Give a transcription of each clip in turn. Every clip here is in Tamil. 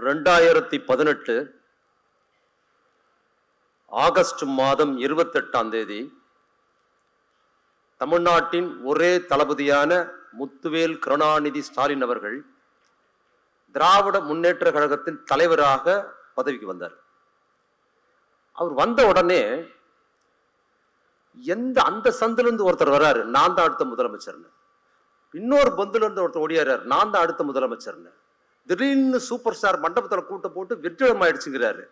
2018 ஆகஸ்ட் மாதம் 28ஆம் தேதி தமிழ்நாட்டின் ஒரே தளபதியான முத்துவேல் கருணாநிதி ஸ்டாலின் அவர்கள் திராவிட முன்னேற்ற கழகத்தின் தலைவராக பதவிக்கு வந்தார். அவர் வந்த உடனே அந்த சந்திலிருந்து ஒருத்தர் வர்றாரு, நான் தான் அடுத்த முதலமைச்சர்னு. இன்னொரு பந்துல இருந்து ஒருத்தர் ஓடியாரு, நான் தான் அடுத்த முதலமைச்சர்னு. திடீர்னு சூப்பர் ஸ்டார் மண்டபத்தில் கூட்ட போட்டு வெற்றிடம் ஆயிடுச்சுங்கிறாரு.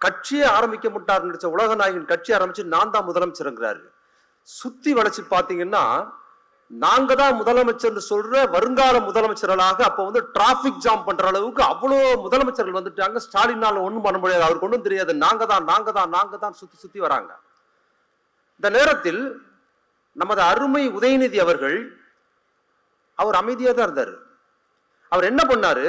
கட்சியை ஆரம்பிக்க முட்டார் நினைச்ச உலக நாயகன் கட்சி ஆரம்பிச்சு நான் தான் முதலமைச்சருங்கிறாரு. சுத்தி வளைச்சு பாத்தீங்கன்னா நாங்க தான் முதலமைச்சர் சொல்ற வருங்கால முதலமைச்சர்களாக அப்ப டிராபிக் ஜாம் பண்ற அளவுக்கு அவ்வளவு முதலமைச்சர்கள் வந்துட்டாங்க. ஸ்டாலினால ஒண்ணும் பண்ண முடியாது, அவருக்கு ஒன்றும் தெரியாது. நாங்க தான் சுத்தி வராங்க. இந்த நேரத்தில் நமது அருமை உதயநிதி அவர்கள் அவர் அமைதியா தான் இருந்தாரு. அவர் என்ன பண்ணாரு,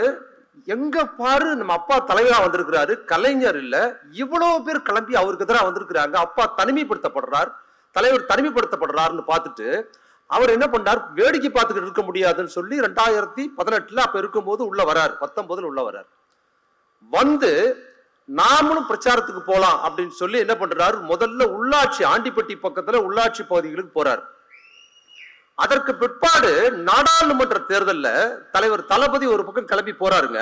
எங்க பாரு நம்ம அப்பா தலைவரா வந்திருக்கிறாரு, கலைஞர் இல்ல, இவ்வளவு பேர் கிளம்பி அவருக்கு எதிராக வந்திருக்கிறாங்க, அப்பா தனிமைப்படுத்தப்படுறார், தலைவர் தனிமைப்படுத்தப்படுறாருன்னு பார்த்துட்டு அவர் என்ன பண்ணார், வேடிக்கை பார்த்துக்கிட்டு இருக்க முடியாதுன்னு சொல்லி 2018 அப்ப இருக்கும்போது உள்ள வரார், 19 உள்ள வரார். வந்து நாமளும் பிரச்சாரத்துக்கு போலாம் அப்படின்னு சொல்லி என்ன பண்றாரு, முதல்ல உள்ளாட்சி ஆண்டிப்பட்டி பக்கத்துல உள்ளாட்சி பகுதிகளுக்கு போறார். அதற்கு பிற்பாடு நாடாளுமன்ற தேர்தலில் தலைவர் தளபதி ஒரு பக்கம் கிளம்பி போறாருங்க.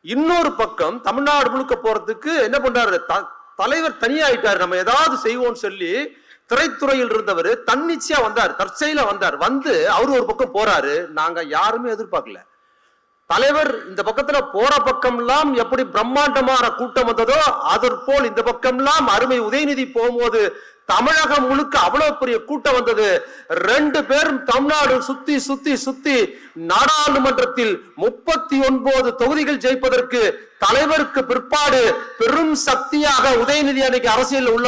இன்னொரு பக்கம் தமிழ்நாடு முழுக்க போறதுக்கு என்ன பண்றாரு, தலைவர் தனியாயிட்டாரு, நம்ம ஏதாவது செய்வோம்னு சொல்லி திரைத்துறையில் இருந்தவர் தன்னிச்சையா வந்தார், தற்செயலா வந்தார். வந்து அவரு ஒரு பக்கம் போறாரு, நாங்க யாருமே எதிர்பார்க்கல. தலைவர் இந்த பக்கத்துல போற பக்கம்லாம் எப்படி பிரம்மாண்டமான கூட்டம் வந்ததோ அதற்போல் இந்த பக்கம்லாம் அருமை உதயநிதி போகும்போது தமிழகம் முழுக்க அவ்வளவு பெரிய கூட்டம் வந்தது. 2 பேரும் தமிழ்நாடு சுத்தி சுத்தி சுத்தி நாடாளுமன்றத்தில் 39 தொகுதிகள் ஜெயிப்பதற்கு தலைவருக்கு பிற்பாடு பெரும் சக்தியாக உதயநிதி அன்னைக்கு அரசியல் உள்ள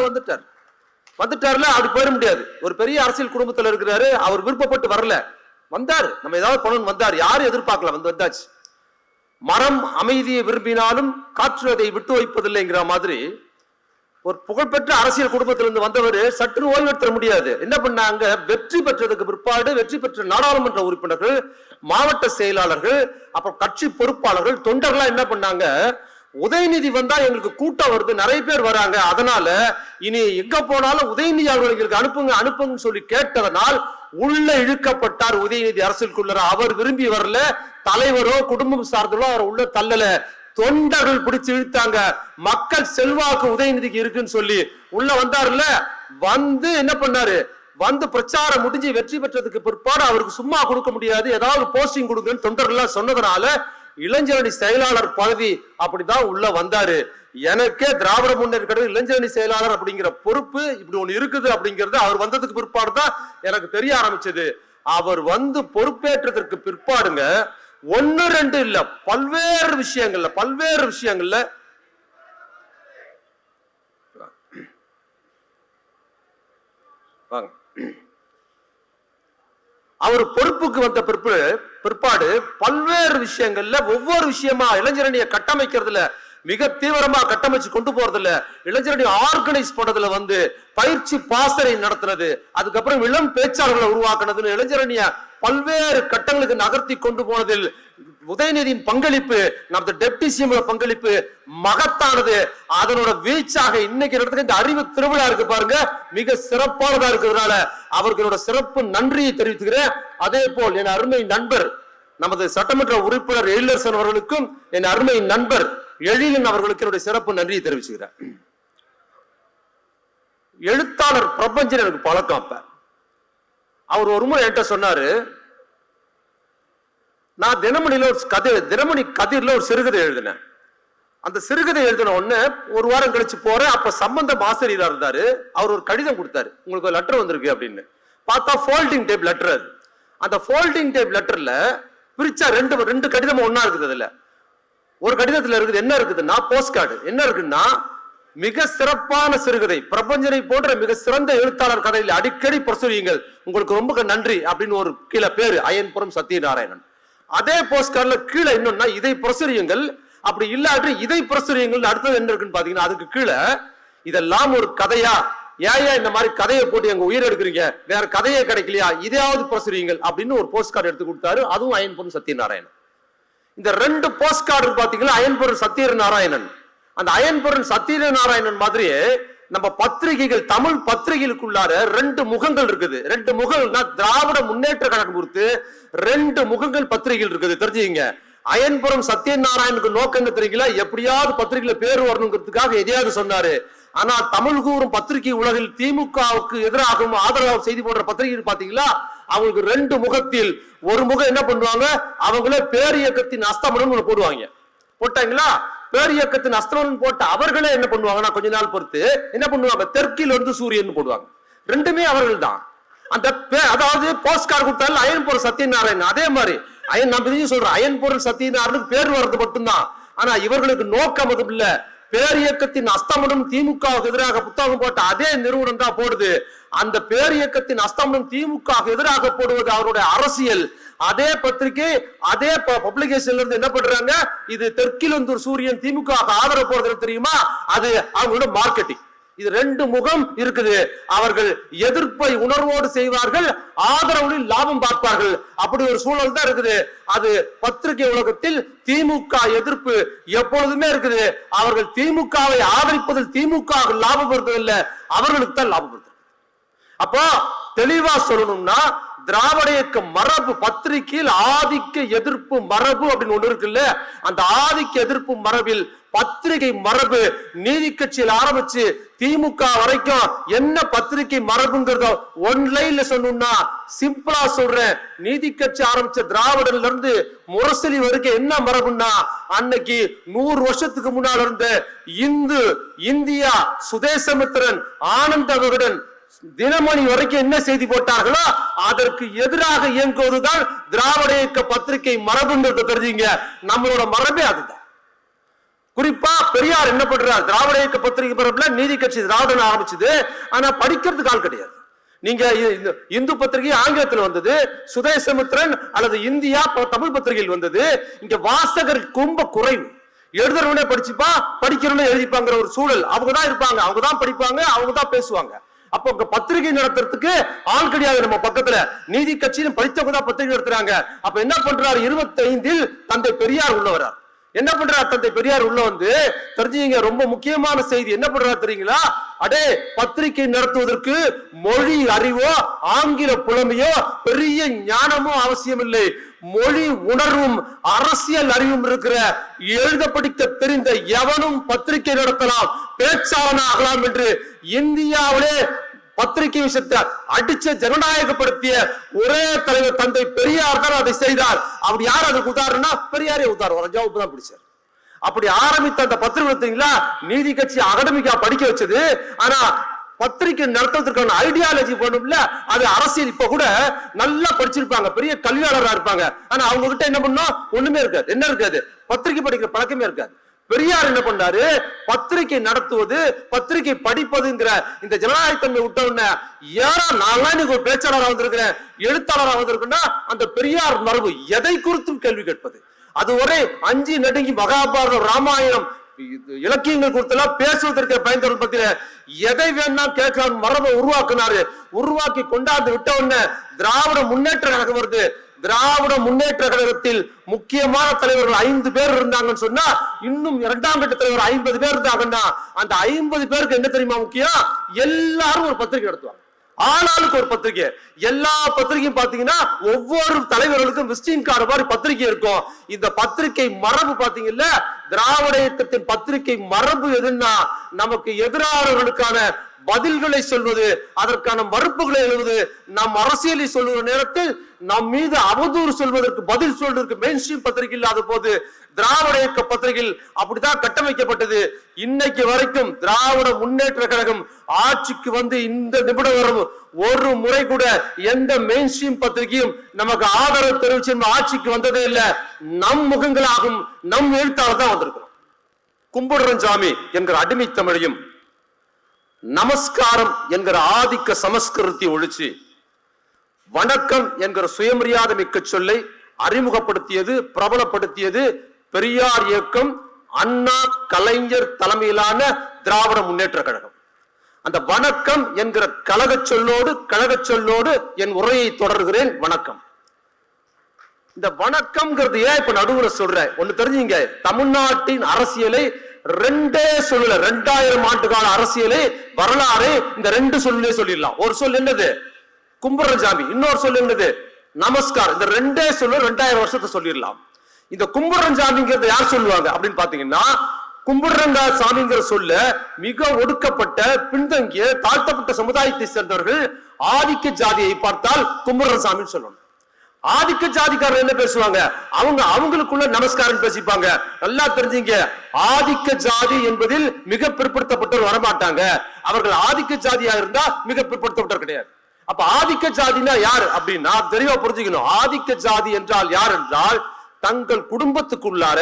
வந்துட்டார்ல. அப்படி போயிட முடியாது. ஒரு பெரிய அரசியல் குடும்பத்தில் இருக்கிறாரு, அவர் விருப்பப்பட்டு வரல, வந்தார், நம்ம ஏதாவது பண்ணணும் வந்தார், யாரும் எதிர்பார்க்கல, வந்தாச்சு. மரம் அமைதியை விரும்பினாலும் காற்று அதை விட்டு வைப்பதில்லைங்கிற மாதிரி ஒரு புகழ்பெற்ற அரசியல் குடும்பத்திலிருந்து வந்தவர் சற்று ஓய்வெடுத்த முடியாது. என்ன பண்ணாங்க, வெற்றி பெற்றதுக்கு பிற்பாடு வெற்றி பெற்ற நாடாளுமன்ற உறுப்பினர்கள், மாவட்ட செயலாளர்கள், அப்புறம் கட்சி பொறுப்பாளர்கள், தொண்டர்கள் என்ன பண்ணாங்க, உதயநிதி வந்தா எங்களுக்கு கூட்டம் வருது, நிறைய பேர் வராங்க, அதனால இனி எங்க போனாலும் உதயநிதி அவர்களுக்கு அனுப்புங்க சொல்லி கேட்டதனால் உள்ள இழுக்கப்பட்டார் உதயநிதி அரசியலுக்குள்ள. அவர் விரும்பி வரல, தலைவரோ குடும்பம் சார்ந்தோ அவர் உள்ள தள்ளல, தொண்டர்கள் பிடிச்சு இழுத்தாங்க. மக்கள் செல்வாக்கு உதயநிதிக்கு இருக்குன்னு சொல்லி உள்ள வந்தாருல்ல. வந்து என்ன பண்ணாரு, வந்து பிரச்சாரம் முடிஞ்சு வெற்றி பெற்றதுக்கு பிற்பாடு அவருக்கு சும்மா கொடுக்க முடியாது, ஏதாவது போஸ்டிங் கொடுங்கன்னு தொண்டர்கள் சொன்னதுனால இளைஞரணி செயலாளர் பதவி அப்படிதான் உள்ள வந்தாரு. எனக்கே திராவிட முன்னேற்ற கழக இளைஞரணி செயலாளர் அப்படிங்கிற பொறுப்பு இப்படி ஒண்ணு இருக்குது அப்படிங்கிறது அவர் வந்ததுக்கு பிற்பாடு தான் எனக்கு தெரிய ஆரம்பிச்சது. அவர் வந்து பொறுப்பேற்றதற்கு பிற்பாடுங்க 1 2 இல்ல, பல்வேறு விஷயங்கள்ல அவர் பொறுப்புக்கு வந்த பிற்பாடு பல்வேறு விஷயங்கள்ல ஒவ்வொரு விஷயமா இளைஞரணியை கட்டமைக்கிறதுல மிக தீவிரமா கட்டமைச்சு கொண்டு போறதுல, இளைஞரணி ஆர்கனைஸ் பண்றதுல பயிற்சி பாசறை நடத்துறது, அதுக்கப்புறம் இளம் பேச்சாளர்களை உருவாக்குனதுன்னு இளைஞரணிய பல்வேறு கட்டங்களுக்கு நகர்த்தி கொண்டு போனதில் உதயநிதியின் பங்களிப்பு, நமது டெப்டி சிஎம் பங்களிப்பு மகத்தானது. அதனோட வீழ்ச்சாக இன்னைக்கு நடத்துக்கு இந்த அறிவு திருவிழா இருக்கு பாருங்க, மிக சிறப்பானதா இருக்கிறதுனால அவர்களோட சிறப்பு நன்றியை தெரிவித்துக்கிறேன். அதே போல் என் அருமை நண்பர் நமது சட்டமன்ற உறுப்பினர் எழிலரசன் அவர்களுக்கும் என் அருமை நண்பர் எழிலன் அவர்களுக்கு என்னுடைய சிறப்பு நன்றியை தெரிவிச்சுக்கிறேன். எழுத்தாளர் பிரபஞ்சன் எனக்கு பழக்கம். அவர் ஒரு முறை என்கிட்ட சொன்னாரு, நான் தினமணி கதிர்ல ஒரு சிறுகதை எழுதினேன். அந்த சிறுகதை எழுதின உடனே ஒரு வாரம் கழிச்சு போறேன், அப்ப சம்பந்தம் ஆசிரியரா இருந்தாரு. அவர் ஒரு கடிதம் கொடுத்தாரு, உங்களுக்கு ஒரு லெட்டர் வந்திருக்கு அப்படின்னு. பார்த்தா ஃபோல்டிங் டைப் லெட்டர். அந்த ஃபோல்டிங் டைப் லெட்டர்ல பிரிச்சா ரெண்டு கடிதமும் ஒன்னா இருக்குது. அதுல ஒரு கடிதத்துல இருக்குது என்ன இருக்குதுன்னா, போஸ்ட் கார்டு என்ன இருக்குன்னா, மிக சிறப்பான சிறுகதை, பிரபஞ்சனை போன்ற மிக சிறந்த எழுத்தாளர் கதையில் அடிக்கடி பிரசுரியுங்கள், உங்களுக்கு ரொம்ப நன்றி அப்படின்னு ஒரு கீழே பேரு அயன்புரம் சத்யநாராயணன். அதே போஸ்ட் கார்டுல கீழே இன்னொன்னா, இதை பிரசுரியுங்கள், அப்படி இல்லாட்டி இதை பிரசுரியுங்கள். அடுத்தது என்ன இருக்குன்னு பாத்தீங்கன்னா, அதுக்கு கீழே இதெல்லாம் ஒரு கதையா, ஏன் இந்த மாதிரி கதையை போட்டு எங்க உயிர் எடுக்கிறீங்க, வேற கதையே கிடைக்கலையா, இதையாவது பிரசுரியுங்கள் அப்படின்னு ஒரு போஸ்ட் கார்டு எடுத்து கொடுத்தாரு. அதுவும் அயன்புரம் சத்யநாராயணன். இந்த 2 போஸ்ட் கார்டு பாத்தீங்கன்னா அயன்பொருள் சத்யநாராயணன். அந்த அயன்பொருள் சத்யநாராயணன் மாதிரியே நம்ம பத்திரிகைகள், தமிழ் பத்திரிகைகளுக்குள்ளார 2 முகங்கள் இருக்குது. 2 முகங்கள்னா திராவிட முன்னேற்ற கழகம் கொடுத்து 2 முகங்கள் பத்திரிகைகள் இருக்குது, தெரிஞ்சுங்க. அயன்புரம் சத்யநாராயணுக்கு நோக்கம் என்ன தெரியுங்களா? எப்படியாவது பத்திரிகையில பேர் வரணுங்கிறதுக்காக எதையாவது சொன்னாரு. ஆனா தமிழ் கூறும் பத்திரிகை உலகில் திமுகவுக்கு எதிராகவும் ஆதரவாக செய்தி போடுற பத்திரிகை பாத்தீங்களா, அவங்களுக்கு 2 முகத்தில் ஒரு முகம் என்ன பண்ணுவாங்க, அவங்களே பேரியக்கத்தின் அஸ்தமனம் போடுவாங்க. போட்டாங்களா? பேரியக்கத்தின் அஸ்தமனம் போட்ட அவர்களே என்ன பண்ணுவாங்கன்னா கொஞ்ச நாள் பொறுத்து என்ன பண்ணுவாங்க, தெற்கில் இருந்து சூரியன் போடுவாங்க. 2மே அவர்கள் தான். அந்த அதாவது போஸ்ட் கார்டு கொடுத்தாலும் அயன்பொருள் சத்யநாராயணன். அதே மாதிரி நான் சொல்றேன், அயன்பொருள் சத்யநாராயணுக்கு பேர் வர்றது மட்டும்தான். ஆனா இவர்களுக்கு நோக்கம் அது இல்ல. பேரியக்கத்தின் அஸ்தமனம் திமுகவுக்கு எதிராக புத்தகம் போட்ட அதே நிறுவனம் தான் போடுது. அந்த பேரியக்கத்தின் அஸ்தமனம் திமுக எதிராக போடுவது அவருடைய அரசியல். அதே பத்திரிகை அதே பப்ளிகேஷன்ல இருந்து என்ன பண்றாங்க, இது தெற்கில் சூரியன் திமுக ஆதரவு போடுறது தெரியுமா, அது அவங்களோட மார்க்கெட்டிங். இது 2 முகம் இருக்குது. அவர்கள் எதிர்ப்பை உணர்வோடு செய்வார்கள், ஆதரவுகளில் லாபம் பார்ப்பார்கள். அப்படி ஒரு சூழல் தான் இருக்குது. அது பத்திரிகை உலகத்தில் திமுக எதிர்ப்பு எப்பொழுதுமே இருக்குது. அவர்கள் திமுகவை ஆதரிப்பதில் திமுக லாபம் பெறுவதில்லை, அவர்களுக்கு தான் லாபம் பெறுது. அப்போ தெளிவா சொல்லணும்னா திராவிட இயக்க மரபு பத்திரிகையில் ஆதிக்க எதிர்ப்பு மரபு அப்படின்னு ஒண்ணு இருக்குல்ல, அந்த ஆதிக்க எதிர்ப்பு மரபில் பத்திரிகை மரபு நீதி கட்சியில் ஆரம்பிச்சு திமுக வரைக்கும் என்ன பத்திரிகை மரபுங்கிறத ஒன்லைன்ல சொன்னா சிம்பிளா சொல்றேன். நீதி கட்சி ஆரம்பிச்ச திராவிடர்ல இருந்து முரசொலி வரைக்கும் என்ன மரபுன்னா, அன்னைக்கு 100 வருஷத்துக்கு முன்னால இருந்த இந்தியா, சுதேசமித்திரன், ஆனந்த விகடன், தினமணி வரைக்கும் என்ன செய்தி போட்டார்களோ அதற்கு எதிராக இயங்குவதுதான் திராவிட இயக்க பத்திரிகை மரபுங்கிறத தெரிஞ்சுங்க. நம்மளோட மரபே அதுதான். குறிப்பா பெரியார் என்ன பண்றார், திராவிட இயக்க பத்திரிகை மரபுல நீதி கட்சி திராவிடன் ஆரம்பிச்சது. ஆனா படிக்கிறதுக்கு ஆள் கிடையாது. நீங்க இந்து பத்திரிகை ஆங்கிலத்தில் வந்தது, சுதேசமித்திரன் அல்லது இந்தியா தமிழ் பத்திரிகையில் வந்தது. இங்க வாசகர் ரொம்ப குறைவு. எழுதுறவனே படிச்சுப்பா, படிக்கிறவனே எழுதிப்பாங்கிற ஒரு சூழல். அவங்கதான் இருப்பாங்க, அவங்கதான் படிப்பாங்க, அவங்கதான் பேசுவாங்க. அப்போ பத்திரிகை நடத்துறதுக்கு ஆள் கிடையாது. நம்ம பக்கத்துல நீதி கட்சியும் படித்தவங்க தான் பத்திரிகை நடத்துறாங்க. அப்ப என்ன பண்றாரு, 25 தந்தை பெரியார் உள்ள வர்றார். என்ன பண்றார் தந்தை பெரியார் உள்ள வந்து, தெரிஞ்சுங்க ரொம்ப முக்கியமான செய்தி என்ன பண்றாரு தெரியுங்களா, அடே பத்திரிகை நடத்துவதற்கு மொழி அறிவோ ஆங்கில புலமையோ பெரிய ஞானமோ அவசியம் இல்லை. மொழி உணர்வும் அரசியல் அறிவும் இருக்கிற எழுத படிக்க தெரிந்த எவனும் பத்திரிகை நடத்தலாம், பேச்சாளன் ஆகலாம் என்று இந்தியாவிலே பத்திரிகை விஷயத்தை அடிச்ச ஜனநாயகப்படுத்திய ஒரே தலைவர் தந்தை பெரியார் தான் அதை செய்தார். அப்படி யார் அதுக்கு உதாரணம்னா பெரியாரே உதாரணம், ரஜாவுக்கு தான் பிடிச்சார். அப்படி ஆரம்பித்த அந்த பத்திரிகை நீதி கட்சி அகடமிக்கா படிக்க வச்சது. ஆனா பத்திரிகை நடத்துவதற்கான ஐடியாலஜி பண்ணும்ல, அது அரசியல். இப்ப கூட நல்லா படிச்சிருப்பாங்க, பெரிய கல்வியாளராக இருப்பாங்க. ஆனா அவங்க கிட்ட என்ன பண்ணும், ஒண்ணுமே இருக்காது. என்ன இருக்காது, பத்திரிகை படிக்கிற பழக்கமே இருக்காது. பெரியார் என்ன பண்ணாரு, பத்திரிகை நடத்துவது, பத்திரிகை படிப்பதுங்கிற இந்த ஜனநாயகத்தன்மை விட்டவுடனே யாரா நான் ஒரு பேச்சாளராக வந்திருக்கிறேன், எழுத்தாளராக வந்திருக்குன்னா அந்த பெரியார் மரபு எதை குறித்தும் கேள்வி கேட்பது. அது ஒரே அஞ்சி நடுங்கி மகாபாரதம், ராமாயணம், இலக்கியங்கள் கொடுத்தெல்லாம் பேசுவதற்கு பயன்படுத்த பத்திர எதை வேணா கேட்கலாம் மரபை உருவாக்குனாரு. உருவாக்கி கொண்டாந்து விட்ட உடனே திராவிட முன்னேற்ற கழகம் வருது. திராவிட முன்னேற்ற கழகத்தில் முக்கியமான தலைவர்கள் 5 பேர் இருந்தாங்கன்னு சொன்னா, இன்னும் 2ஆம் கட்ட தலைவர் 50 பேர் இருந்தாங்கன்னா, அந்த 50 பேருக்கு என்ன தெரியுமா முக்கியம், எல்லாரும் ஒரு பத்திரிகை நடத்துவாங்க. ஆளாளுக்கு ஒரு பத்திரிகை. எல்லா பத்திரிகையும் பாத்தீங்கன்னா ஒவ்வொரு தலைவர்களுக்கும் விசிட்டிங் கார்டு மாதிரி பத்திரிகை இருக்கும். இந்த பத்திரிகை மரபு பாத்தீங்கல்ல, திராவிட இயக்கத்தின் பத்திரிகை மரபு எதுன்னா, நமக்கு எதிரானவர்களுக்கான பதில்களை சொல்வது, அதற்கான மறுப்புகளை எழுதுவது, நம் அரசியலை சொல்லுகிற நேரத்தில் நம் மீது அவதூறு சொல்வதற்கு பதில் சொல்வதற்கு மெயின் ஸ்ட்ரீம் பத்திரிகை இல்லாத போது திராவிட இயக்க பத்திரிகையில் அப்படித்தான் கட்டமைக்கப்பட்டது. இன்னைக்கு வரைக்கும் திராவிட முன்னேற்ற கழகம் ஆட்சிக்கு வந்து இந்த நிமிடம் வரும் ஒரு முறை கூட எந்த மெயின் ஸ்ட்ரீம் பத்திரிகையும் நமக்கு ஆதரவு தெரிவிச்சு ஆட்சிக்கு வந்ததே இல்லை. நம் முகங்களாகும் நம் எழுத்தாளர் தான் வந்திருக்கிறோம். கும்பிடுறன் சாமி என்கிற அடிமை தமிழையும், நமஸ்காரம் என்கிற ஆதிக்க சமஸ்கிருதத்தை ஒழிச்சு வணக்கம் என்கிற சுயமரியாதை மிக்க சொல்லை அறிமுகப்படுத்தியது, பிரபலப்படுத்தியது பெரியார் இயக்கம், அண்ணா, கலைஞர் தலைமையிலான திராவிட முன்னேற்ற கழகம். அந்த வணக்கம் என்கிற கழக சொல்லோடு என் உரையை தொடர்கிறேன். வணக்கம். இந்த வணக்கம்ங்கிறது ஏன் இப்ப நடுவுல சொல்றேன் ஒண்ணு தெரிஞ்சுங்க. தமிழ்நாட்டின் அரசியலை ரெண்டே சொல்லல, 2000 ஆண்டு கால அரசியலை வரலாறு இந்த ரெண்டு சொல்லே சொல்லிடலாம். ஒரு சொல் என்னது? கும்பிடுற சாமி. இன்னொரு சொல் என்னது? நமஸ்கார். இந்த ரெண்டே சொல்ல 2000 வருஷத்தை சொல்லிடலாம். இந்த கும்பிடுற சாமிங்கிறத யார் சொல்லுவாங்க அப்படின்னு பாத்தீங்கன்னா, கும்பிடுறங்க சாமிங்கிற சொல்ல மிக ஒடுக்கப்பட்ட, பின்தங்கிய, தாழ்த்தப்பட்ட சமுதாயத்தை சேர்ந்தவர்கள் ஆதிக்க ஜாதியை பார்த்தால் கும்பிடுற சாமின்னு சொல்லணும். ஆதிக்க ஜாதிக்காரர் என்ன பேசுவாங்க? அவங்களுக்குள்ள நமஸ்காரம் பேசிப்பாங்க. நல்லா தெரிஞ்சுங்க, ஆதிக்க ஜாதி என்பதில் மிக பிற்படுத்தப்பட்டவர் வரமாட்டாங்க. அவர்கள் ஆதிக்க ஜாதியா இருந்தா மிக பிற்படுத்தப்பட்டவர் கிடையாது. அப்ப ஆதிக்க ஜாதினா யார் அப்படின்னா தெளிவா புரிஞ்சுக்கணும். ஆதிக்க ஜாதி என்றால் யார் என்றால், தங்கள் குடும்பத்துக்குள்ளார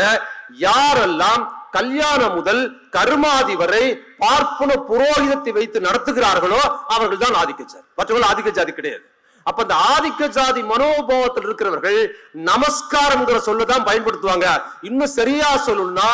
யாரெல்லாம் கல்யாணம் முதல் கருமாதி வரை பார்ப்பன புரோகிதத்தை வைத்து நடத்துகிறார்களோ அவர்கள் தான் ஆதிக்க ஜாதி. மற்றவர்கள் ஆதிக்க ஜாதி கிடையாது. அப்ப இந்த ஆதிக்க ஜாதி மனோபாவத்தில் இருக்கிறவர்கள் நமஸ்காரம் சொல்லதான் பயன்படுத்துவாங்க. இன்னும் சரியா சொல்லணும்னா,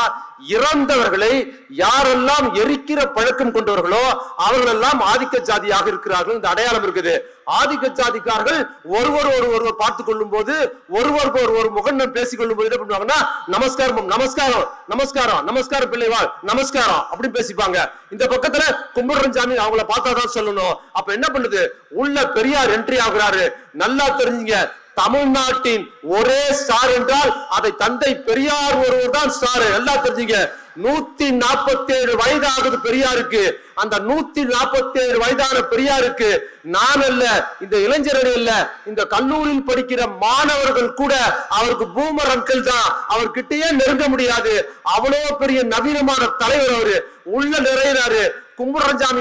இறந்தவர்களை யாரெல்லாம் எரிக்கிற பழக்கம் கொண்டவர்களோ அவர்கள் எல்லாம் ஆதிக்க ஜாதியாக இருக்கிறார்கள். இந்த அடையாளம் இருக்குது. ஆதிக்க ஜாதிக்காரர்கள் ஒருவர் பார்த்துக் கொள்ளும் போது, ஒரு முகண்ணன் பேசிக் கொள்ளும் போது என்ன பண்ணுவாங்கன்னா, நமஸ்காரம் நமஸ்காரம் நமஸ்காரம் நமஸ்காரம் பிள்ளைவாள் நமஸ்காரம் அப்படின்னு பேசிப்பாங்க. இந்த பக்கத்துல கும்பிடுறன் சாமி அவங்கள பார்த்தாதான் சொல்லணும். அப்ப என்ன பண்ணுது? உள்ள பெரியார் என்ட்ரி ஆகுறாரு. நல்லா தெரிஞ்சுங்க, தமிழ்நாட்டின் ஒரே ஸ்டார் என்றால் அதை தந்தை பெரியார் ஒருவர் தான் ஸ்டார். எல்லாம் தெரிஞ்சுங்க. 147 வயது ஆகுது பெரியாருக்கு. அந்த 147 வயதான பெரியாருக்கு நான் அல்ல, இந்த இளைஞர்கள் இல்ல, இந்த கல்லூரியில் படிக்கிற மாணவர்கள் கூட அவருக்கு பூமர் அங்கிள் தான். அவர்கிட்டயே நெருங்க முடியாது. அவ்வளவு பெரிய நவீனமான தலைவர் அவரு. உள்ள நிறையிறாரு. கும்பிடுறஞ்சாமி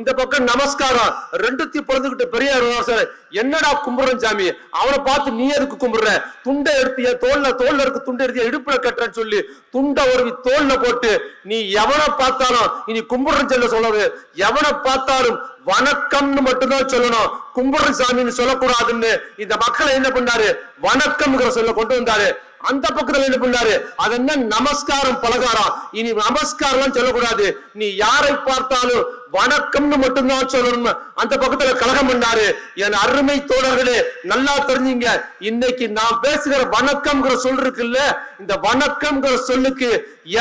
இந்த பக்கம் நமஸ்காரம். ரெண்டுத்தையும் பிறந்துகிட்ட பெரியார் என்னடா கும்பிடுறஞ்சாமி, அவனை பார்த்து நீ எதுக்கு கும்பிடுற? துண்டை எடுத்திய தோல்ல இருக்கு, துண்டை எடுத்திய இடுப்புல கட்டுறன்னு சொல்லி துண்டை ஒரு தோல்ல போட்டு, நீ எவனை பார்த்தாலும் இனி கும்பிடுறன்னு சொல்லவே, எவனை பார்த்தாலும் வணக்கம்னு மட்டும்தான் சொல்லணும், கும்பிடுற சாமின்னு சொல்லக்கூடாதுன்னு இந்த மக்களை என்ன பண்ணாரு? வணக்கம் சொல்ல கொண்டு வந்தாரு. அந்த பக்கத்துல என்ன பண்ணாரு? அது என்ன? நமஸ்காரம் பலகாரம். இனி நமஸ்காரம் சொல்லக்கூடாது, நீ யாரை பார்த்தாலும் வணக்கம்னு மட்டும்தான் சொல்லணும். அந்த பக்கத்துல கலகம் பண்ணாரு. என் அருமை தோழர்களே, நல்லா தெரிஞ்சுங்க, இன்னைக்கு நான் பேசுகிற வணக்கம்ங்கிற சொல் இருக்குல்ல, இந்த வணக்கம்ங்கிற சொல்லுக்கு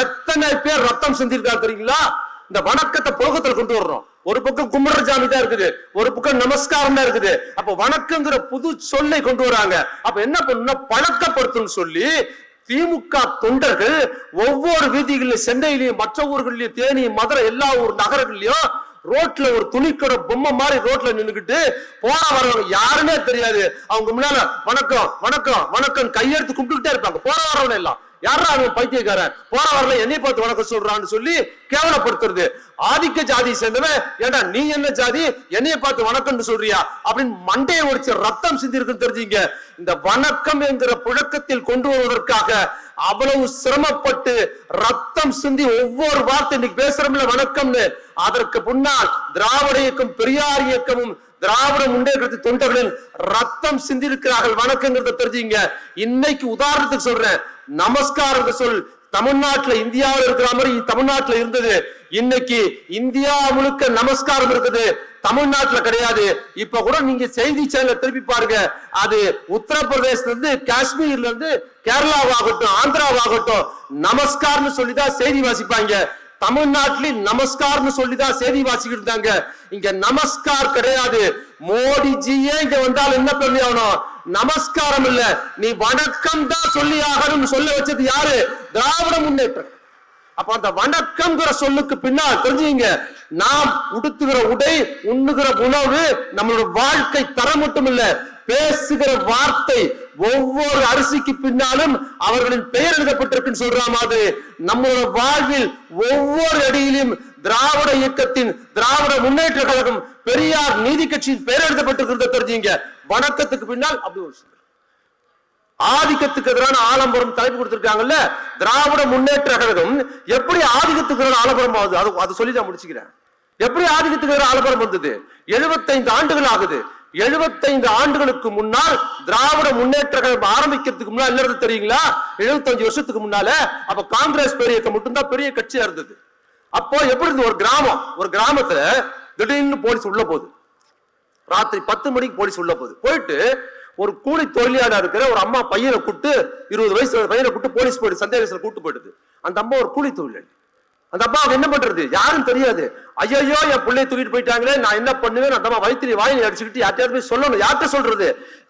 எத்தனை பேர் ரத்தம் செஞ்சிருக்கா தெரியுங்களா? இந்த வணக்கத்தை புழக்கத்துல கொண்டு வர்றோம். ஒரு பக்கம் கும்பிடுற ஜாமி தான் இருக்குது, ஒரு பக்கம் நமஸ்காரம் தான் இருக்குது. அப்ப வணக்கங்கிற புது சொல்லை கொண்டு வராங்க. அப்ப என்ன பண்ணணும்? பழக்கப்படுத்தும் சொல்லி திமுக தொண்டர்கள் ஒவ்வொரு வீதிகளிலும், சென்னையிலையும் மற்ற ஊர்களிலும், தேனி, மதுரை, எல்லா ஊர் நகரங்கள்லயும் ரோட்ல ஒரு துணிக்கடை பொம்மை மாதிரி ரோட்ல நின்னுக்கிட்டு போற வரவங்க யாருமே தெரியாது. அவங்க முன்னால வணக்கம் வணக்கம் வணக்கம் கையெடுத்து கும்பிட்டுக்கிட்டே இருப்பாங்க. போற வரவங்க எல்லாம் யாரா அவன் பைத்தியக்காரன், போற வரல என்னை பார்த்து வணக்கம் சொல்றான்னு சொல்லி கேவலப்படுத்துறது. ஆதிக்க ஜாதி சேர்ந்தவன், ஏண்டா நீ என்ன ஜாதி, என்னைய பார்த்து வணக்கம் சொல்றியா அப்படின்னு மண்டையை ஒடிச்சு ரத்தம் சிந்தி இருக்குன்னு தெரிஞ்சுங்க. இந்த வணக்கம் என்கிற புழக்கத்தில் கொண்டு வருவதற்காக அவ்வளவு சிரமப்பட்டு ரத்தம் சிந்தி ஒவ்வொரு வார்த்தை இன்னைக்கு பேசுறோம்ல வணக்கம்னு, அதற்கு முன்னால் திராவிட இயக்கம், பெரியார் இயக்கமும், திராவிட முன்னேற்ற தொண்டர்களின் ரத்தம் சிந்தி இருக்கிறார்கள். வணக்கங்கிறத தெரிஞ்சுங்க. இன்னைக்கு உதாரணத்துக்கு சொல்றேன், நமஸ்காரம் சொல் தமிழ்நாட்டுல, இந்தியாவில் இருக்கிற மாதிரி தமிழ்நாட்டுல இருந்தது. இன்னைக்கு இந்தியா முழுக்க நமஸ்காரம் இருக்குது, தமிழ்நாட்டுல கிடையாது. இப்ப கூட நீங்க செய்தி சேனல் திருப்பி பாருங்க, அது உத்தரப்பிரதேசல இருந்து, காஷ்மீர்ல இருந்து, கேரளாவாகட்டும், ஆந்திராவாகட்டும், நமஸ்காரம் சொல்லிதான் செய்தி வாசிப்பாங்க. தமிழ்நாட்டில் நமஸ்கார்னு சொல்லிதான் செய்தி வாசிக்கிட்டு இருந்தாங்க. இங்க நமஸ்கார் கிடையாது. மோடிஜியே இங்க வந்தால் என்ன பண்ணி ஆகணும்? நமஸ்காரம் இல்ல, நீ வணக்கம் தான் சொல்லி ஆகணும். சொல்ல வச்சது யாரு? திராவிட முன்னேற்றம். அப்ப அந்த வணக்கம் சொல்லுக்கு பின்னால் தெரிஞ்சுங்க, நாம் உடுத்துகிற உடை, உண்ணுகிற உணவு, நம்மளோட வாழ்க்கை தரம் மட்டும் இல்ல, பேசுகிற வார்த்தை, ஒவ்வொரு அரிசிக்கு பின்னாலும் அவர்களின் பெயர் எழுதப்பட்டிருக்குன்னு சொல்ற மாதிரி நம்மளோட வாழ்வில் ஒவ்வொரு அடியிலும் திராவிட இயக்கத்தின், திராவிட முன்னேற்ற கழகம், பெரியார் நீதி கட்சியின் பெயர் எழுதப்பட்டிருக்கிறத தெரிஞ்சுங்க. வணக்கத்துக்கு பின்னால் அப்படி ஒரு ஆதிக்கத்துக்கு எதிரான ஆலம்பரம் தலைப்பு கொடுத்திருக்காங்கல்ல, திராவிட முன்னேற்ற கழகம் எப்படி ஆதிக்கத்துக்கு எதிரான ஆலம்பரம் ஆகுது? அதை சொல்லி நான் முடிச்சுக்கிறேன். எப்படி ஆதிக்கத்துக்கு எதிரான ஆலம்பரம் வந்தது? 75 ஆண்டுகள் ஆகுது. 75 ஆண்டுகளுக்கு முன்னால் திராவிட முன்னேற்ற கழகம் ஆரம்பிக்கிறதுக்கு முன்னால் என்ன தெரியுங்களா? 75 வருஷத்துக்கு முன்னால அப்ப காங்கிரஸ் பெரிய இயக்கம் மட்டும்தான் பெரிய கட்சியா இருந்தது. அப்போ எப்படி இருந்து? ஒரு கிராமத்துல திடீர்னு போலீஸ் உள்ள போகுது. ராத்திரி 10 மணிக்கு போலீஸ் உள்ள போகுது. போயிட்டு ஒரு கூலி தொழிலாளர் இருக்கிற ஒரு அம்மா பையனை கூட்டு 20 வயசு பையனை கூட்டு போலீஸ் போயிட்டு சந்தேகத்துல கூட்டு போயிடுது. அந்த அம்மா ஒரு கூலி தொழிலாளி. அந்த அம்மா என்ன பண்றது யாரும் தெரியாது. ஐயோ என் பிள்ளைய தூக்கிட்டு போயிட்டாங்களே, நான் என்ன பண்ணுவேன்? அந்த அம்மா வயிற்று வாங்கி அடிச்சுக்கிட்டு யார்கிட்ட போய் சொல்லணும். யார்கிட்ட சொல்றது?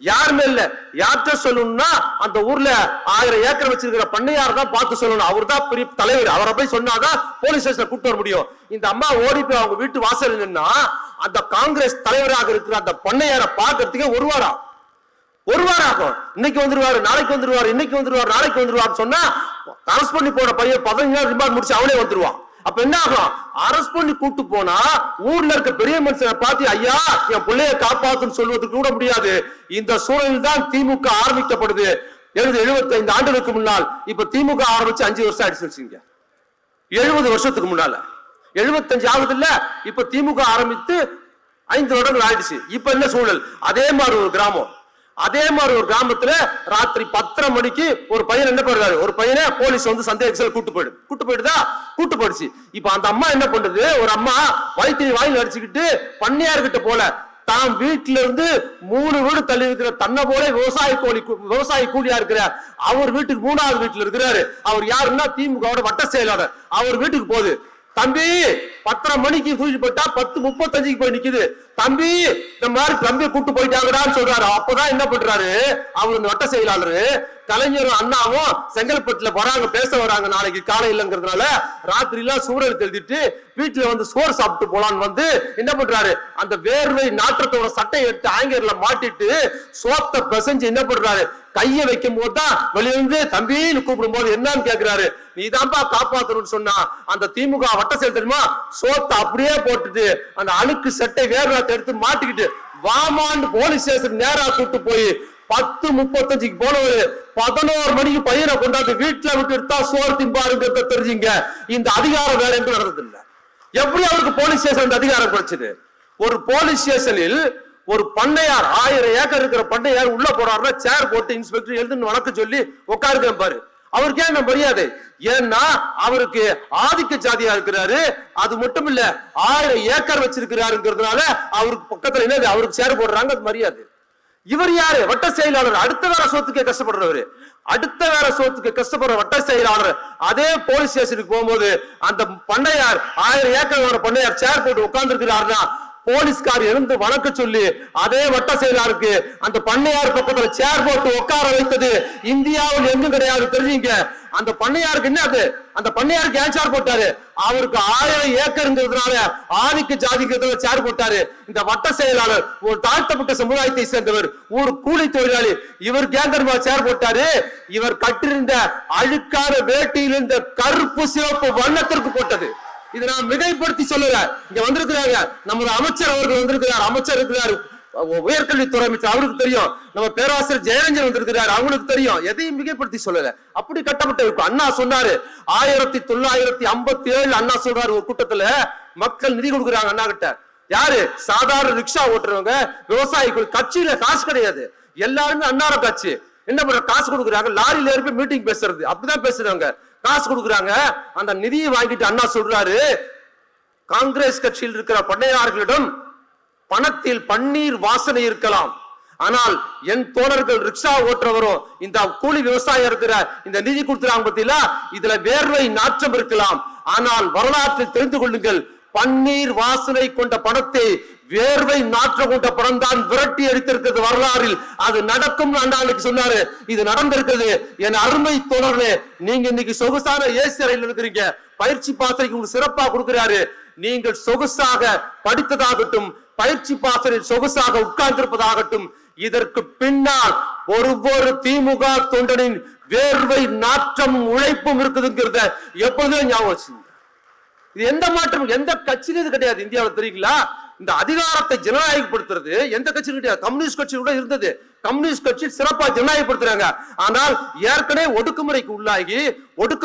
யாருமே இல்ல. யார்கிட்ட சொல்லணும்னா அந்த ஊர்ல 1000 ஏக்கர் வச்சிருக்கிற பண்ணையார் தான் பார்த்து சொல்லணும். அவர் தான் பெரிய தலைவர். அவரை போய் சொன்னாதான் போலீஸ் ஸ்டேஷன் கூட்டு வர முடியும். இந்த அம்மா ஓடி போய் அவங்க வீட்டு வாசல் நின்னா அந்த காங்கிரஸ் தலைவராக இருக்கிற அந்த பண்ணையாரை பார்க்கறதுக்கே ஒரு வாரம் ஆகும். இன்னைக்கு வந்துருவாரு, நாளைக்கு வந்துருவாரு, இன்னைக்கு வந்துருவாரு, நாளைக்கு வந்துருவாரு சொன்னா அரெஸ்ட் பண்ணி போன பையன் 15 நாள் ரிமாண்ட் முடிச்சு அவனே வந்துருவான். அப்ப என்ன ஆகும்? அரெஸ்ட் பண்ணி கூட்டு போனா ஊர்ல இருக்க பெரிய மனுஷனை பார்த்து ஐயா என் பிள்ளைய காப்பாத்துன்னு சொல்வதற்கு கூட முடியாது. இந்த சூழலில் தான் திமுக ஆரம்பிக்கப்படுது. 75 ஆண்டுகளுக்கு முன்னால். இப்ப திமுக ஆரம்பிச்சு 5 வருஷம் ஆயிடுச்சு. 70 வருஷத்துக்கு முன்னால 75 ஆகுது இல்ல. இப்ப திமுக ஆரம்பித்து 5 வருடங்கள் ஆயிடுச்சு. இப்ப என்ன சூழல்? அதே மாதிரி ஒரு கிராமத்துல ராத்திரி 10:30 மணிக்கு ஒரு பையன் என்ன பண்றாரு? ஒரு பையனை போலீஸ் வந்து சந்தேகத்துல கூட்டு போயிடுச்சு. இப்ப அந்த அம்மா என்ன பண்றது? ஒரு அம்மா வயிற்று வாயில் அடிச்சுக்கிட்டு பண்ணையார்கிட்ட போல தான் வீட்டுல இருந்து 3 வீடு தள்ளி இருக்கிற தன்னை போல விவசாய கூலியா இருக்கிற அவர் வீட்டுக்கு 3வது வீட்டுல இருக்கிறாரு. அவர் யாருன்னா திமுக வட்ட செயலாளர். அவர் வீட்டுக்கு போகுது. தம்பி 10:30 மணிக்கு தூக்கி போட்டா 10:35 போய் நிக்குது. தம்பி இந்த மாதிரி தம்பியை கூட்டு போயிட்டாங்கடான்னு சொல்றாரு. அப்பதான் என்ன பண்றாரு அவர் இந்த வட்ட செயலாளரு கலைஞரும் அண்ணாவும் செங்கல்பட்டுல வராங்க, பேச வராங்க நாளைக்கு காலையிலங்கிறதுனால ராத்திரி எல்லாம் சூழல் எழுதிட்டு வீட்டுல வந்து சோறு சாப்பிட்டு போலான்னு வந்து என்ன பண்றாரு? அந்த வேர்வை நாற்றத்தோட சட்டையை எடுத்து ஆங்கர்ல மாட்டிட்டு சோத்தை பிசைஞ்சு என்ன பண்றாரு? கைய வைக்கும் போதுதான் வெளியிருந்து தம்பின்னு கூப்பிடும் போது என்னன்னு கேக்குறாரு. நீதான்பா காப்பாத்தணும்னு சொன்னா அந்த திமுக வட்ட செயல் தெரியுமா? சோத்தை அப்படியே போட்டுட்டு அந்த அழுக்கு சட்டை வேர்வை எடுத்து மாட்டிக்கிட்டு வாமான்னு போலீஸ் ஸ்டேஷன் நேரா கூட்டு போய் 10:35 போனவரு 11 மணிக்கு பையனை கொண்டாந்து வீட்டுல விட்டு எடுத்தா சோறு திம்பாருங்கிறத தெரிஞ்சுங்க. இந்த அதிகாரம் வேற எங்க நடந்தது இல்ல. எப்படி அவருக்கு போலீஸ் ஸ்டேஷன் அதிகாரம் கிடைச்சது? ஒரு போலீஸ் ஸ்டேஷனில் ஒரு பண்ணையார் 1000 ஏக்கர் இருக்கிற பண்ணையார் உள்ள போறாருன்னா சேர் போட்டு இன்ஸ்பெக்டர் எழுதுன்னு வணக்கம் சொல்லி உட்காருக்க பாரு. அவருக்கு ஏன் மரியாதை? ஏன்னா அவருக்கு ஆதிக்க ஜாதியா இருக்கிறாரு. அது மட்டும் இல்ல 1000 ஏக்கர் வச்சிருக்கிறாருங்கிறதுனால அவருக்கு பக்கத்துல என்னது அவருக்கு சேர் போடுறாங்க, அது மரியாதை. இவர் யாரு? வட்ட செயலாளர். அடுத்த வேற சோத்துக்கே கஷ்டப்படுறவரு. வட்ட செயலாளர் அதே போலீஸ் ஸ்டேஷனுக்கு போகும்போது அந்த பண்ணையார் 1000 ஏக்கர் பண்ணையார் சேர் போட்டு உட்கார்ந்து இருக்கிறாருன்னா போலீஸ்கார் எழுந்து வணக்க சொல்லி அதே வட்ட செயலாளருக்கு அந்த பண்ணையார் பக்கத்துல சேர் போட்டு உட்கார வைத்தது இந்தியாவில் எங்கும் கிடையாது. தெரிஞ்சுங்க. அந்த பண்ணையாருக்கு என்ன அது? அந்த பண்ணையாருக்கு ஏன் சேர் போட்டாரு? அவருக்கு 1000 ஏக்கர்ங்கிறதுனால ஆதிக்க ஜாதிக்கிறதுல சேர் போட்டாரு. இந்த வட்ட செயலாளர் ஒரு தாழ்த்தப்பட்ட சமுதாயத்தை சேர்ந்தவர், ஒரு கூலி தொழிலாளி. இவர் கேங்கர்மா சேர் போட்டாரு. இவர் கட்டிருந்த அழுக்கான வேட்டியில் இந்த கருப்பு சிவப்பு வண்ணத்திற்கு போட்டது. இதை நான் மிகைப்படுத்தி சொல்லுறேன். இங்க வந்திருக்கிறாங்க நமது அமைச்சர் அவர்கள் வந்திருக்கிறார். அமைச்சர் இருக்கிறார், உயர்கல்வித்துறை அமைச்சர், அவருக்கு தெரியும். நம்ம பேராசிரியர் ஜெயரஞ்சன் வந்திருக்கிறார், அவங்களுக்கு தெரியும். எதையும் மிகைப்படுத்தி சொல்லல. அப்படி கட்டப்பட்ட இருக்கும். அண்ணா சொன்னாரு 1957 அண்ணா சொல்றாரு ஒரு கூட்டத்துல மக்கள் நிதி கொடுக்குறாங்க அண்ணா கிட்ட. யாரு? சாதாரண ரிக்ஷா ஓட்டுறவங்க, விவசாயிகள். கட்சியில காசு கிடையாது, எல்லாருமே அண்ணார கட்சி. என்ன பண்ற? காசு கொடுக்குறாங்க. லாரியில ஏறி மீட்டிங் பேசுறது, அப்படிதான் பேசுறாங்க. காசு கொடுக்குறாங்க. அந்த நிதியை வாங்கிட்டு அண்ணா சொல்றாரு, காங்கிரஸ் கட்சியில் இருக்கிற பண்ணையார்களிடம் பணத்தில் பன்னீர் வாசனை இருக்கலாம், ஆனால் என் தோழர்கள் ரிக்ஷா ஓட்டுறவரும் இந்த கூலி விவசாயம் இருக்கிற இந்த நிதி கொடுத்துறாங்க பத்தியில இதுல வேர்வை நாற்றம் இருக்கலாம். ஆனால் வரலாற்றில் தெரிந்து கொள்ளுங்கள், பன்னீர் வாசனை கொண்ட பணத்தை வேர்வை நாற்றம் கொண்ட பணம் தான் விரட்டி அடித்திருக்கிறது வரலாறில். அது நடக்கும் அண்ணாளுக்கு சொன்னாரு. இது நடந்திருக்கிறது. என் அருமை தோழர்களே, நீங்க இன்னைக்கு சொகுசான ஏசி அறையில் இருக்கிறீங்க. பயிற்சி பாசறைக்கு உங்களுக்கு சிறப்பா கொடுக்கிறாரு. நீங்கள் சொகுசாக படித்ததாகட்டும், பயிற்சி பாசறையில் சொகுசாக உட்கார்ந்திருப்பதாகட்டும், இதற்கு பின்னால் ஒவ்வொரு திமுக தொண்டனின் வேர்வை நாற்றம் உழைப்பும் இருக்குதுங்கிறத எப்போதுமே ஞாபகம் வச்சுங்க. இது எந்த மாற்றம் எந்த கட்சியிலும் இது கிடையாது. இந்தியாவில் தெரியுங்களா? இந்த அதிகாரத்தை ஜனநாயகப்படுத்துறது எந்த கட்சியும் கிடையாது. கம்யூனிஸ்ட் கட்சி கூட இருந்தது. கம்யூனிஸ்ட் கட்சி சிறப்பா ஜனநாயகப்படுத்துறாங்க. ஆனால் ஏற்கனவே ஒடுக்குமுறைக்குள்ளாகி ஒரு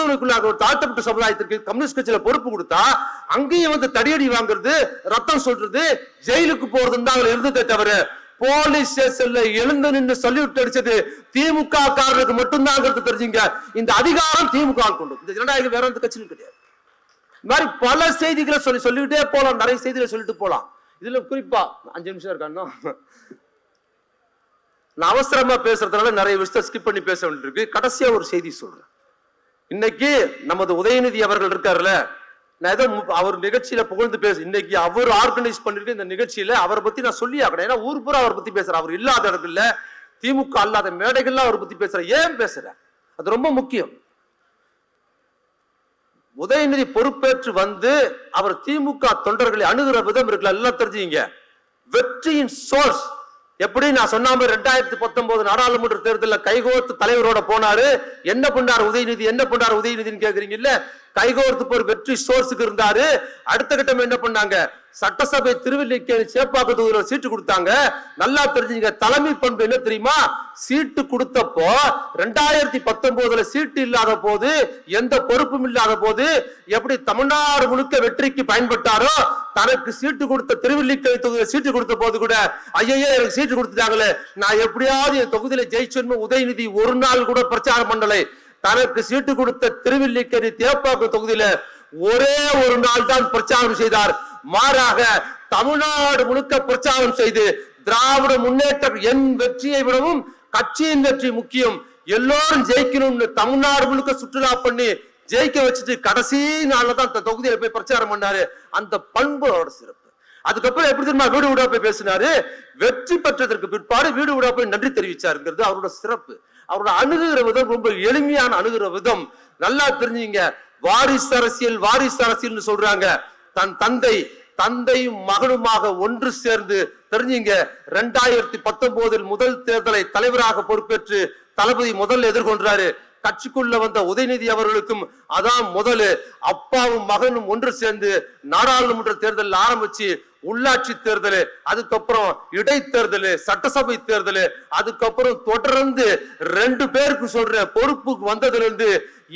தாழ்த்தப்பட்ட சமுதாயத்திற்கு கம்யூனிஸ்ட் கட்சியில பொறுப்பு கொடுத்தா அங்கேயும் வந்து தடியடி வாங்குறது, ரத்தம் சொல்றது, ஜெயிலுக்கு போறதுன்னு தான் இருந்ததே தவிர போலீஸ் ஸ்டேஷன்ல எழுந்து நின்று சல்யூட் அடிச்சது திமுக காரருக்கு மட்டும்தான் தெரிஞ்சுங்க. இந்த அதிகாரம் திமுக கொண்டு, இந்த ஜனநாயகம் வேற எந்த கட்சியும் கிடையாது. இந்த மாதிரி பல செய்திகளை சொல்லிக்கிட்டே போலாம், நிறைய செய்திகளை சொல்லிட்டு போலாம். இதுல குறிப்பா 5 நிமிஷம் இருக்கான்னா நான் அவசரமா பேசுறதுனால நிறைய விஷயத்தை ஸ்கிப் பண்ணி பேச வேண்டியிருக்கு. கடைசியா ஒரு செய்தி சொல்றேன். இன்னைக்கு நமது உதயநிதி அவர்கள் இருக்காருல்ல, நான் ஏதோ அவர் நிகழ்ச்சியில புகழ்ந்து பேச, இன்னைக்கு அவர் ஆர்கனைஸ் பண்ணிருக்க இந்த நிகழ்ச்சியில அவரை பத்தி நான் சொல்லி ஆகணும். ஏன்னா ஊர் பூரா அவரை பத்தி பேசுறேன். அவர் இல்லாத இடத்துல, திமுக அல்லாத மேடைகள்லாம் அவரை பத்தி பேசுற. ஏன் பேசுற? அது ரொம்ப முக்கியம். உதயநிதி பொறுப்பேற்று வந்து அவர் திமுக தொண்டர்களை அணுகிற விதம் இருக்குல்ல, எல்லாம் தெரிஞ்சுங்க. வெற்றியின் சோர்ஸ் எப்படி நான் சொன்ன 2019 நாடாளுமன்ற தேர்தலில் கைகோர்த்து தலைவரோட போனாரு. என்ன பண்ணாரு உதயநிதி? என்ன பண்ணாரு உதயநிதினு கேக்குறீங்க இல்ல? கைகோர்த்து போய் வெற்றி சோர்ஸுக்கு இருந்தாரு. அடுத்த கட்டம் என்ன பண்ணாங்க? சட்டசபை திருவல்லிக்கேணி சேப்பாக்க தொகுதியில சீட்டு கொடுத்தாங்க. நல்லா தெரிஞ்சுங்க. தலைமை பண்பு என்ன தெரியுமா? சீட்டு கொடுத்தப்போ 2019 சீட்டு இல்லாத போது, எந்த பொறுப்பும் இல்லாத போது எப்படி தமிழ்நாடு முழுக்க வெற்றிக்கு பயன்பட்டாரோ, தனக்கு சீட்டு கொடுத்த திருவல்லிக்கேணி தொகுதியில சீட்டு கொடுத்த போது கூட ஐயோ எனக்கு சீட்டு கொடுத்துட்டாங்களே, நான் எப்படியாவது என் தொகுதியில ஜெயிச்சோன்னு உதயநிதி ஒரு நாள் கூட பிரச்சாரம் பண்ணலை. தனக்கு சீட்டு கொடுத்த திருவல்லிக்கேணி தேப்பாக்கு தொகுதியில ஒரே ஒரு நாள் தான் பிரச்சாரம் செய்தார். மாறாக தமிழ்நாடு முழுக்க பிரச்சாரம் செய்து திராவிட முன்னேற்றம் என் வெற்றியை விடவும் கட்சியின் வெற்றி முக்கியம், எல்லோரும் ஜெயிக்கணும்னு தமிழ்நாடு முழுக்க சுற்றுலா பண்ணி ஜெயிக்க வச்சுட்டு கடைசி நாள்ல தான் தொகுதியில போய் பிரச்சாரம் பண்ணாரு. அந்த பண்போட சிறப்பு. அதுக்கப்புறம் எப்படி தெரியுமா வீடு வீடா போய் பேசினாரு? வெற்றி பெற்றதற்கு பிற்பாடு வீடு வீடா போய் நன்றி தெரிவிச்சாருங்கிறது அவரோட சிறப்பு. அவரோட அணுகுகிற விதம் ரொம்ப எளிமையான அணுகுற விதம். நல்லா தெரிஞ்சுங்க. வாரிசு அரசியல், வாரிசு அரசியல் சொல்றாங்க. தன் தந்தையும் மகனுமாக ஒன்று சேர்ந்து தெரிஞ்சுங்க. 2019 முதல் தேர்தலை தலைவராக பொறுப்பேற்று தளபதி முதல்ல எதிர்கொண்டாரு. கட்சிக்குள்ள வந்த உதயநிதி அவர்களுக்கும் அதான் முதல். அப்பாவும் மகனும் ஒன்று சேர்ந்து நாடாளுமன்ற தேர்தல் ஆரம்பிச்சு உள்ளாட்சி தேர்தல், அதுக்கப்புறம் இடைத்தேர்தல், சட்டசபை தேர்தல், அதுக்கப்புறம் தொடர்ந்து 2 பேருக்கு சொல்ற பொறுப்புக்கு வந்ததுல இருந்து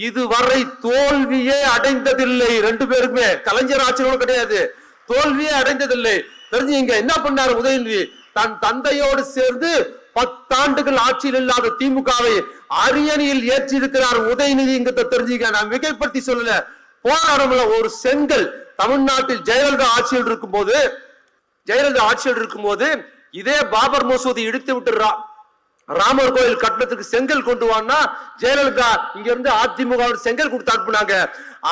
இதுவரை தோல்வியே அடைந்ததில்லை. 2 பேருக்குமே கலைஞர் ஆட்சியோட கிடையாது, தோல்வியே அடைந்ததில்லை. தெரிஞ்சுங்க. என்ன பண்ணாரு உதயநிதி? தன் தந்தையோடு சேர்ந்து 10 ஆண்டுகள் ஆட்சியில் இல்லாத திமுகவை அரியணையில் ஏற்றி இருக்கிறார் உதயநிதிங்கிறத தெரிஞ்சுக்க. நான் மிகைப்படுத்தி சொல்லல. போராடம்ல ஒரு செங்கல் தமிழ்நாட்டில் ஜெயலலிதா ஆட்சியில் இருக்கும்போது இதே பாபர் மசூதி இடித்து விட்டு ராமர் கோயில் கட்டணத்துக்கு செங்கல் கொண்டு வான்னா ஜெயலலிதா இங்க இருந்து அதிமுக செங்கல் கொடுத்து அனுப்புனாங்க.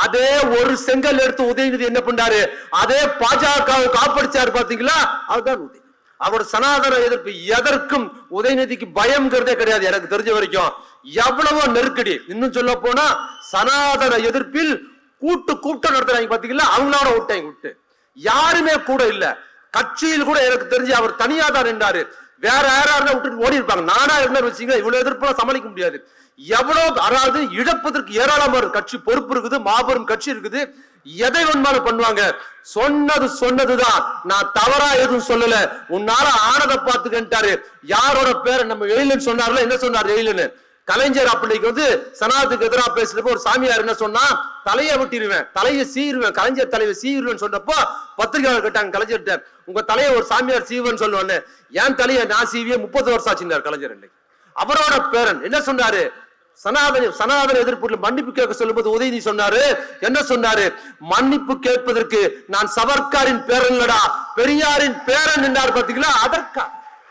அதே ஒரு செங்கல் எடுத்து உதயநிதி என்ன பண்ணாரு? அதே பாஜக காப்படிச்சாரு. பாத்தீங்களா? அதுதான் உதயநிதி. அவர் சனாதன எதிர்ப்பு எதற்கும் உதயநிதிக்கு பயம்ங்கிறதே கிடையாது. எனக்கு தெரிஞ்ச வரைக்கும் எவ்வளவோ நெருக்கடி. இன்னும் சொல்ல போனா சனாதன எதிர்ப்பில் கூட்டம் நடத்துறாங்க பாத்தீங்களா? அவங்களோட விட்டு யாருமே கூட இல்ல. கட்சியில் கூட எனக்கு தெரிஞ்சு அவர் தனியா தான் நின்றாரு. வேற யாராவது விட்டுட்டு ஓடி இருப்பாங்க. நானா இருந்தாரு வச்சுங்க, இவ்வளவு எதிர்ப்பு சமாளிக்க முடியாது. எவ்வளவு, அதாவது இழப்பதற்கு ஏராளமான கட்சி பொறுப்பு இருக்குது, மாபெரும் கட்சி இருக்குது, எதை வேணுமாலும் பண்ணுவாங்க. சொன்னதுதான். நான் தவறா எதுவும் சொல்லல. உன்னால ஆனதை பார்த்துக்கிட்டாரு. யாரோட பேரை நம்ம எழிலன் சொன்னார்ல, என்ன சொன்னார் எழிலன்? கலைஞர் அப்படிக்கு வந்து சனாதத்துக்கு எதிராக பேசுறப்ப ஒரு சாமியார் என்ன சொன்னா, தலையை வெட்டிடுவேன், தலையை சீருவேன், கலைஞர் தலையை சீருவேன் சொன்னப்போ பத்திரிகையாளர் கேட்டாங்க கலைஞர்கிட்ட, உங்க தலையை ஒரு சாமியார் சீவன் சொல்லுவான்னு. என் தலையை நான் சீவிய 30 வருஷம் ஆச்சுன்னார் கலைஞர். இன்னைக்கு அவரோட பேரன் என்ன சொன்னாரு? சனாதன எதிர்ப்பு மன்னிப்பு கேட்க சொல்லும்போது உதயநிதி சொன்னாரு, என்ன சொன்னாரு? மன்னிப்பு கேட்பதற்கு நான் சவர்காரின் பேரன் இல்லடா, பெரியாரின் பேரன் என்றார். பாத்தீங்களா? அதற்கா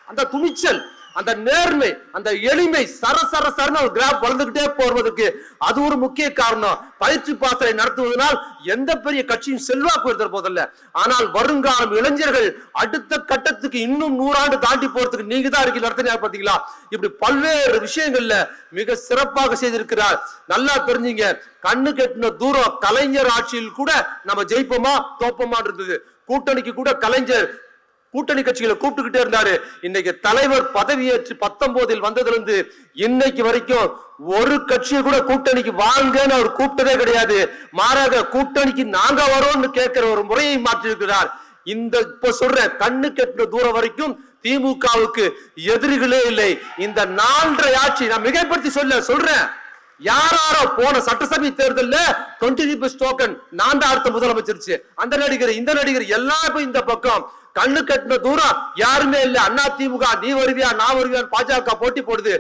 அந்த துணிச்சல், அந்த நேர்மை, அந்த எளிமை, சரசரசரன்னு ஒரு கிராப் வளர்ந்துகிட்டே போவதற்கு அது ஒரு முக்கிய காரணம். பயிற்சி பாசறை நடத்துவதனால் எந்த பெரிய கட்சியும் செல்வாக்கு இருந்த போதில்ல. ஆனால் வருங்காலம் இளைஞர்கள் அடுத்த கட்டத்துக்கு இன்னும் 100 ஆண்டு தாண்டி போறதுக்கு நீங்க தான் இருக்கு நடத்தினா. பாத்தீங்களா? இப்படி பல்வேறு விஷயங்கள்ல மிக சிறப்பாக செய்திருக்கிறார். நல்லா தெரிஞ்சுங்க. கண்ணு கெட்டின தூரம் கலைஞர் ஆட்சியில் கூட நம்ம ஜெயிப்போமா தோப்பமா இருந்தது. கூட்டணிக்கு கூட கலைஞர் கூட்டணி கட்சிகளை கூப்பிட்டுக்கிட்டே இருந்தாரு. இன்னைக்கு தலைவர் பதவியேற்று 19 வந்ததுல இருந்து இன்னைக்கு வரைக்கும் ஒரு கட்சியை கூட கூட்டணிக்கு வாங்கன்னு அவர் கூப்பிட்டதே கிடையாது. மாறாக கூட்டணிக்கு நாங்க வரோம்னு கேட்கிற ஒரு முறையை மாற்றிருக்கிறார். இந்த இப்ப சொல்ற கண்ணு கெட்டின தூரம் வரைக்கும் திமுகவுக்கு எதிரிகளே இல்லை. இந்த 4.5 ஆட்சி நான் மிகைப்படுத்தி சொல்றேன். யாரோ போன சட்டசபை தேர்தல்ல 20 டோக்கன் நான் தான் அடுத்த முதலமைச்சர், அந்த நடிகர் இந்த நடிகர் எல்லாரும் இந்த பக்கம் கண்ணு கட்டின தூரம் யாருமே இல்ல. அண்ணா திமுக நீ வருவியா நான் வருவியா பாஜக போட்டி போடுது,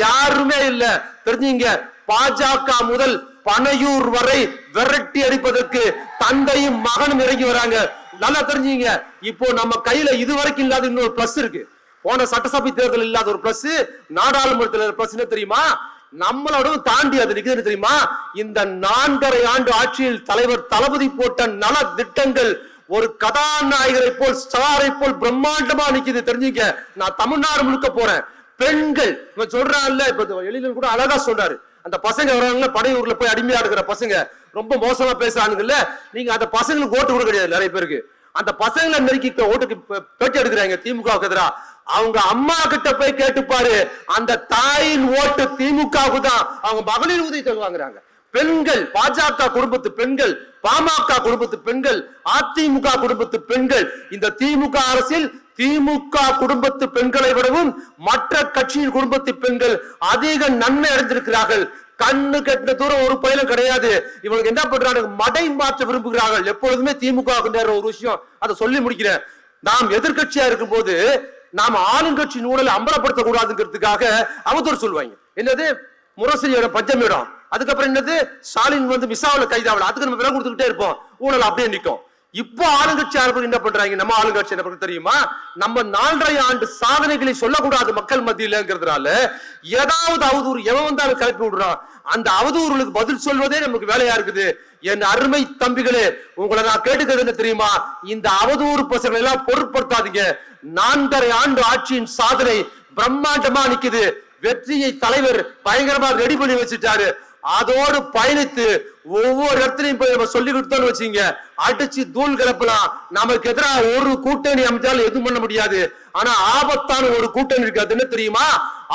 யாருமே இல்ல. தெரிஞ்சீங்க, பாஜக முதல் பனையூர் வரை விரட்டி அடிப்பதற்கு தந்தையும் மகனும் இறங்கி வராங்க. நல்லா தெரிஞ்சீங்க. இப்போ நம்ம கையில இதுவரைக்கும் இல்லாத இன்னொரு பிளஸ் இருக்கு. போன சட்டசபை தேர்தல் இல்லாத ஒரு பிளஸ் நாடாளுமன்றத்தில் பிளஸ் தெரியுமா? நம்மளோட தாண்டி அது நிக்குது தெரியுமா? இந்த 4.5 ஆண்டு ஆட்சியில் தலைவர் தளபதி போட்ட நல திட்டங்கள் ஒரு கதாநாயகரை போல் ஸ்டாரை போல் பிரம்மாண்டமா நிக்குது. தெரிஞ்சுக்க, நான் தமிழ்நாடு முழுக்க போறேன். பெண்கள் சொல்றாங்கல்ல, இப்ப எழிலன் கூட அழகா சொல்றாரு, அந்த பசங்க வராங்க படையூர்ல போய் அடிமையா இருக்கிற பசங்க ரொம்ப மோசமா பேசுறானுங்கல்ல, நீங்க அந்த பசங்களுக்கு ஓட்டு கூட கிடையாது. நிறைய பேருக்கு அந்த பசங்களை நெருக்கி ஓட்டுக்கு பேட்டி எடுக்கிறாங்க திமுக எதிரா. அவங்க அம்மா கிட்ட போய் கேட்டுப்பாரு, அந்த தாயின் ஓட்டு திமுகவுக்கு தான். அவங்க மகளிர் உதவி வாங்குறாங்க. பெண்கள், பாஜக குடும்பத்து பெண்கள், பாமக குடும்பத்து பெண்கள், அதிமுக குடும்பத்து பெண்கள், இந்த திமுக அரசில் திமுக குடும்பத்து பெண்களை விடவும் மற்ற கட்சியின் குடும்பத்து பெண்கள் அதிக நன்மை அடைந்திருக்கிறார்கள். கண்ணு கட்டின தூரம் ஒரு பயிலும் கிடையாது. இவங்களுக்கு என்ன பண்றாங்க? மடை மாற்ற விரும்புகிறார்கள். எப்பொழுதுமே திமுக ஒரு விஷயம், அதை சொல்லி முடிக்கிறேன். நாம் எதிர்கட்சியா இருக்கும் போது நாம் ஆளுங்கட்சி ஊழலை அம்பலப்படுத்த கூடாதுங்கிறதுக்காக அவதூறு சொல்லுவாங்க. என்னது முரசொலியோட பஞ்சமிடம், அதுக்கப்புறம் என்னது ஸ்டாலின் மிசாவில கைதாவல, அதுக்கு நம்ம விலை கொடுத்துக்கிட்டே இருப்போம். ஊழல் அப்படியே நிற்கும். இப்போ ஆளுங்கட்சி என்ன பண்றாங்க? நம்ம ஆளுங்கட்சி என்ன பண்றது தெரியுமா? நம்ம 4.5 ஆண்டு சாதனைகளை சொல்லக்கூடாது மக்கள் மத்தியிலங்கிறதுனால ஏதாவது அவதூறு எவன் வந்தாலும் கிளப்பி விடுறான். அந்த அவதூறுகளுக்கு பதில் சொல்வதே நமக்கு வேலையா இருக்குது. என் அருமை தம்பிகளே, உங்களை நான் கேட்டுக்கிறது என்ன தெரியுமா? இந்த அவதூறு பசங்களை எல்லாம் பொருட்படுத்தாதீங்க. 4.5 ஆண்டு ஆட்சியின் சாதனை பிரம்மாண்டமா நிக்குது. வெற்றியை தலைவர் பயங்கரமா ரெடி பண்ணி வச்சுட்டாரு. அதோடு பயணித்து ஒவ்வொரு இடத்துலையும் போய் நம்ம சொல்லி கொடுத்தோம்னு வச்சுங்க, அடிச்சு தூள் கிளப்பலாம். நமக்கு எதிராக ஒரு கூட்டணி அமைச்சாலும் எதுவும் பண்ண முடியாது. ஆனா ஆபத்தான ஒரு கூட்டணி இருக்கு. அது என்ன தெரியுமா?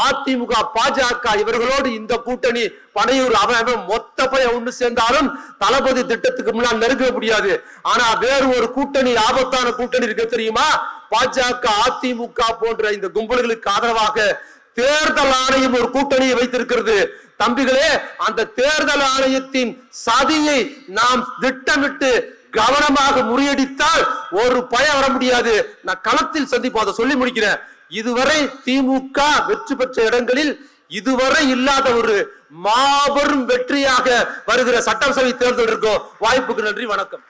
அதிமுக, பாஜக இவர்களோடு இந்த கூட்டணி பனையூர் அவன் மொத்த பைய ஒண்ணு சேர்ந்தாலும் தளபதி திட்டத்துக்கு முன்னால் நெருங்க முடியாது. ஆனா வேறு ஒரு கூட்டணி, ஆபத்தான கூட்டணி இருக்கு தெரியுமா? பாஜக, அதிமுக போன்ற இந்த கும்பல்களுக்கு ஆதரவாக தேர்தல் ஆணையம் ஒரு கூட்டணியை வைத்திருக்கிறது. தம்பிகளே, அந்த தேர்தல் ஆணையத்தின் சதியை நாம் திட்டமிட்டு கவனமாக முறியடித்தால் ஒரு பயம் வர முடியாது. நான் களத்தில் சந்திப்போம், அதை சொல்லி முடிக்கிறேன். இதுவரை திமுக வெற்றி பெற்ற இடங்களில் இதுவரை இல்லாத ஒரு மாபெரும் வெற்றியாக வருகிற சட்டசபை தேர்தல் இருக்கும். வாய்ப்புக்கு நன்றி, வணக்கம்.